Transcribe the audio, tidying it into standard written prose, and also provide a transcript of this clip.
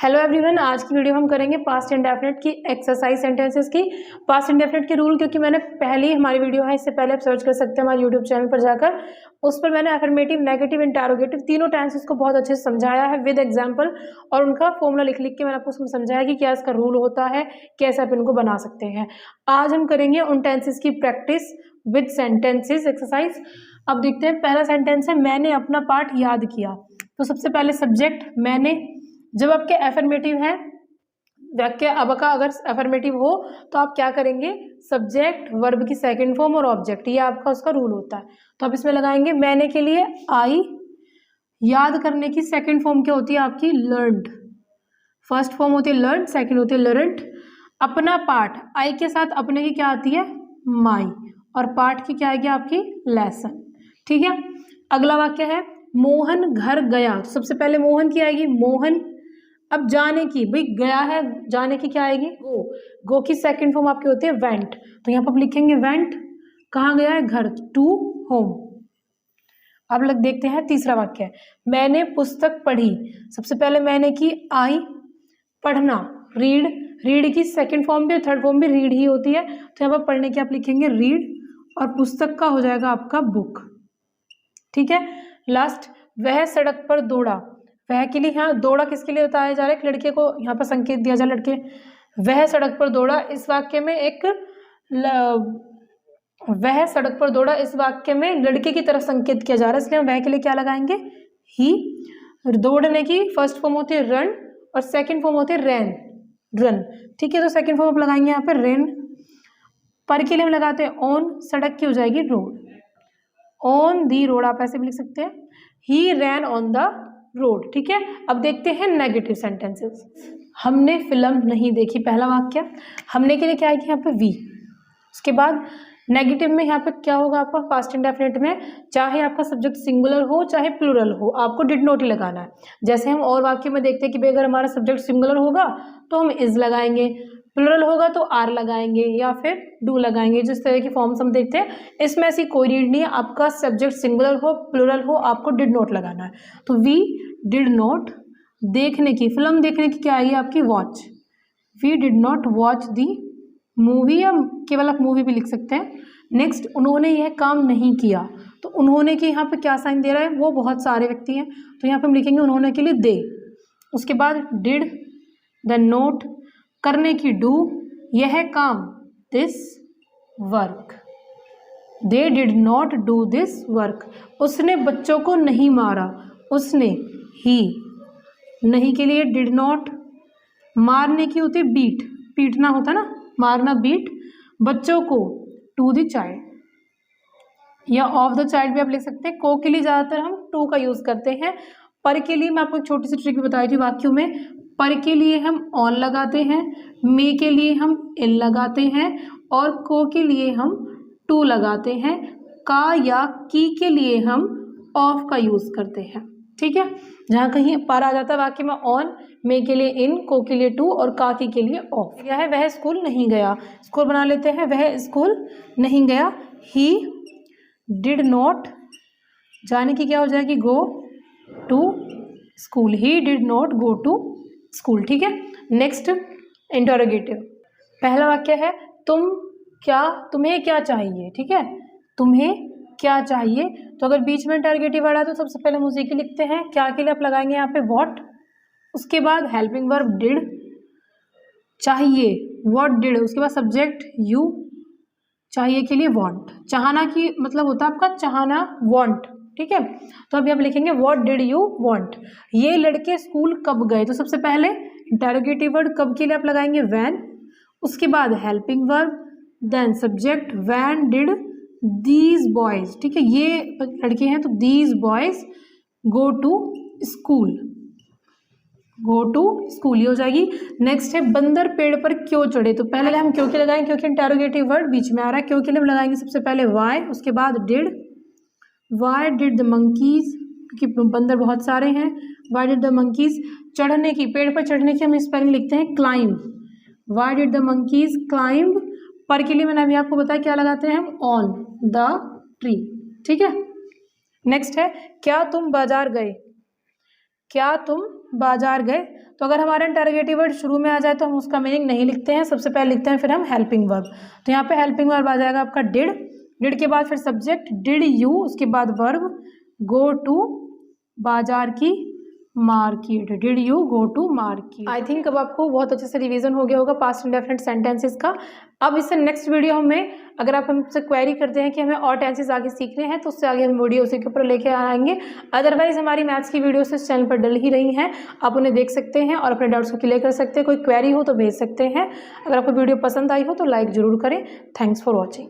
Hello everyone, आज की video हम करेंगे पास्ट इंडेफिनिट की एक्सरसाइज सेंटेंसेस की। पास्ट इंडेफिनिट के रूल क्योंकि मैंने पहले ही हमारी वीडियो है, इससे पहले आप सर्च कर सकते हैं हमारे यूट्यूब चैनल पर जाकर। उस पर मैंने अफर्मेटिव, नेगेटिव, इंटरोगेटिव तीनों टेंसेस को बहुत अच्छे से समझाया है विद एग्जांपल, और उनका फॉर्मूला लिख लिख के मैंने आपको उसमें समझाया कि क्या इसका रूल होता है, कैसे आप इनको बना सकते हैं। आज हम करेंगे उन टेंसेस की प्रैक्टिस विद सेंटेंसेस एक्सरसाइज। अब देखते हैं, पहला सेंटेंस है मैंने अपना पाठ याद किया। तो सबसे पहले सब्जेक्ट मैंने, जब आपके एफर्मेटिव है वाक्य अब का अगर एफर्मेटिव हो तो आप क्या करेंगे, सब्जेक्ट वर्ब की सेकंड फॉर्म और ऑब्जेक्ट, ये आपका उसका रूल होता है। तो आप इसमें लगाएंगे मैंने के लिए आई, याद करने की सेकंड फॉर्म क्या होती है आपकी, लर्नड। फर्स्ट फॉर्म होती है लर्न, सेकंड होती है लर्नड। अपना पाठ, आई के साथ अपने की क्या आती है, माई, और पाठ की क्या आएगी आपकी, लेसन। ठीक है, अगला वाक्य है मोहन घर गया। तो सबसे पहले मोहन की आएगी मोहन। अब जाने की, भाई गया है, जाने की क्या आएगी, गो। गो की सेकंड फॉर्म आपकी होती है वेंट। तो यहाँ पर आप लिखेंगे वेंट, कहाँ गया है, घर, टू होम। अब लोग देखते हैं तीसरा वाक्य है मैंने पुस्तक पढ़ी। सबसे पहले मैंने की आई, पढ़ना रीड, रीड की सेकंड फॉर्म भी थर्ड फॉर्म भी रीड ही होती है। तो यहाँ पर पढ़ने की आप लिखेंगे रीड, और पुस्तक का हो जाएगा आपका बुक। ठीक है, लास्ट वह सड़क पर दौड़ा। वह के लिए यहाँ दौड़ा किसके लिए बताया जा रहा है, एक लड़के को यहाँ पर संकेत दिया जा रहा है, लड़के। वह सड़क पर दौड़ा, इस वाक्य में एक वह सड़क पर दौड़ा, इस वाक्य में लड़के की तरफ संकेत किया जा रहा है, इसलिए हम वह के लिए क्या लगाएंगे, ही। दौड़ने की फर्स्ट फॉर्म होती है रन और सेकंड फॉर्म होती है रैन, रन। ठीक है, तो सेकंड फॉर्म आप लगाएंगे यहाँ पर रेन। पर के लिए हम लगाते हैं ऑन, सड़क की हो जाएगी रोड, ऑन दी रोड आप ऐसे भी लिख सकते हैं, ही रैन ऑन द रोड। ठीक है, अब देखते हैं नेगेटिव सेंटेंसेस। हमने फिल्म नहीं देखी, पहला वाक्य। हमने के लिए क्या आएगी यहाँ पे वी। उसके बाद नेगेटिव में यहाँ पे क्या होगा आपका, पास्ट इंडेफिनिट में चाहे आपका सब्जेक्ट सिंगुलर हो चाहे प्लूरल हो, आपको डिड नॉट ही लगाना है। जैसे हम और वाक्य में देखते हैं कि भाई अगर हमारा सब्जेक्ट सिंगुलर होगा तो हम इज लगाएंगे, प्लूरल होगा तो आर लगाएंगे या फिर डू लगाएंगे, जिस तरह की फॉर्म्स हम देखते हैं। इसमें ऐसी कोई रीड नहीं है, आपका सब्जेक्ट सिंगुलर हो प्लूरल हो आपको डिड नॉट लगाना है। तो वी डिड नॉट, देखने की, फिल्म देखने की क्या आएगी आपकी, watch. We did not watch the movie, या केवल आप मूवी भी लिख सकते हैं। नेक्स्ट, उन्होंने यह काम नहीं किया। तो उन्होंने के यहाँ पे क्या साइन दे रहा है, वो बहुत सारे व्यक्ति हैं, तो यहाँ पे हम लिखेंगे उन्होंने के लिए दे। उसके बाद डिड, देन नोट, करने की डू, यह काम this work. They did not do this work. उसने बच्चों को नहीं मारा, उसने ही, नहीं के लिए डिड नॉट, मारने की होती बीट, पीटना होता ना, मारना बीट, बच्चों को टू द चाइल्ड, या ऑफ द चाइल्ड भी आप लिख सकते हैं। को के लिए ज़्यादातर हम टू का यूज़ करते हैं। पर के लिए मैं आपको एक छोटी सी ट्रिक भी बताई थी वाक्यों में। पर के लिए हम ऑन लगाते हैं, मे के लिए हम इन लगाते हैं, और को के लिए हम टू लगाते हैं, का या की के लिए हम ऑफ का यूज़ करते हैं। ठीक है, जहाँ कहीं पर आ जाता है वाक्य में ऑन, मे के लिए इन, को के लिए टू और का की के लिए ऑफ। क्या है, वह स्कूल नहीं गया, स्कूल बना लेते हैं, वह स्कूल नहीं गया। ही डिड नॉट, जाने की क्या हो जाएगी, go to school. He did not go to school. ठीक है, नेक्स्ट इंटरोगेटिव। पहला वाक्य है तुम्हें क्या चाहिए। ठीक है, तुम्हें क्या चाहिए। तो अगर बीच में इंटरोगेटिव वर्ड है तो सबसे पहले हम उसी की लिखते हैं, क्या के लिए आप लगाएंगे यहाँ पे व्हाट। उसके बाद हेल्पिंग वर्ब डिड, चाहिए व्हाट डिड, उसके बाद सब्जेक्ट यू, चाहिए के लिए वांट, चाहना की मतलब होता है आपका चाहना, वांट। ठीक है, तो अभी आप लिखेंगे व्हाट डिड यू वांट। ये लड़के स्कूल कब गए। तो सबसे पहले इंटरोगेटिव वर्ड कब के लिए आप लगाएंगे व्हेन, उसके बाद helping verb, then subject when did these boys. ठीक है, ये लड़के हैं तो these boys go to school, go to school ये हो जाएगी। नेक्स्ट है बंदर पेड़ पर क्यों चढ़े। तो पहले हम क्यों के लगाएंगे, क्योंकि इंटरोगेटिव वर्ड बीच में आ रहा है। क्यों के लिए हम लगाएंगे सबसे पहले वाई, उसके बाद did, why did the monkeys, क्योंकि बंदर बहुत सारे हैं, वाई डिड द मंकीज। चढ़ने की, पेड़ पर चढ़ने की हम स्पेलिंग लिखते हैं climb, why did the monkeys climb. पर के लिए मैंने अभी आपको बताया क्या लगाते हैं हम, ऑन द ट्री। ठीक है, नेक्स्ट है क्या तुम बाजार गए। क्या तुम बाजार गए? तो अगर हमारा इंटरोगेटिव वर्ड शुरू में आ जाए तो हम उसका मीनिंग नहीं लिखते हैं, सबसे पहले लिखते हैं फिर हम हेल्पिंग वर्ब। तो यहाँ पे हेल्पिंग वर्ब आ जाएगा आपका डिड के बाद फिर सब्जेक्ट डिड यू, उसके बाद वर्ब गो टू बाजार की market, did you go to market. I think अब आपको बहुत अच्छे से रिवीजन हो गया होगा पास्ट इंडेफिनिट सेंटेंसेस का। अब इससे नेक्स्ट वीडियो हमें, अगर आप हमसे क्वेरी करते हैं कि हमें और टेंसेस आगे सीखने हैं तो उससे आगे हम वीडियो उसी के ऊपर लेके आएंगे। अदरवाइज हमारी मैथ्स की वीडियोस इस चैनल पर डल ही रही हैं, आप उन्हें देख सकते हैं और अपने डाउट्स को क्लियर कर सकते हैं। कोई क्वेरी हो तो भेज सकते हैं। अगर आपको वीडियो पसंद आई हो तो लाइक ज़रूर करें। Thanks for watching.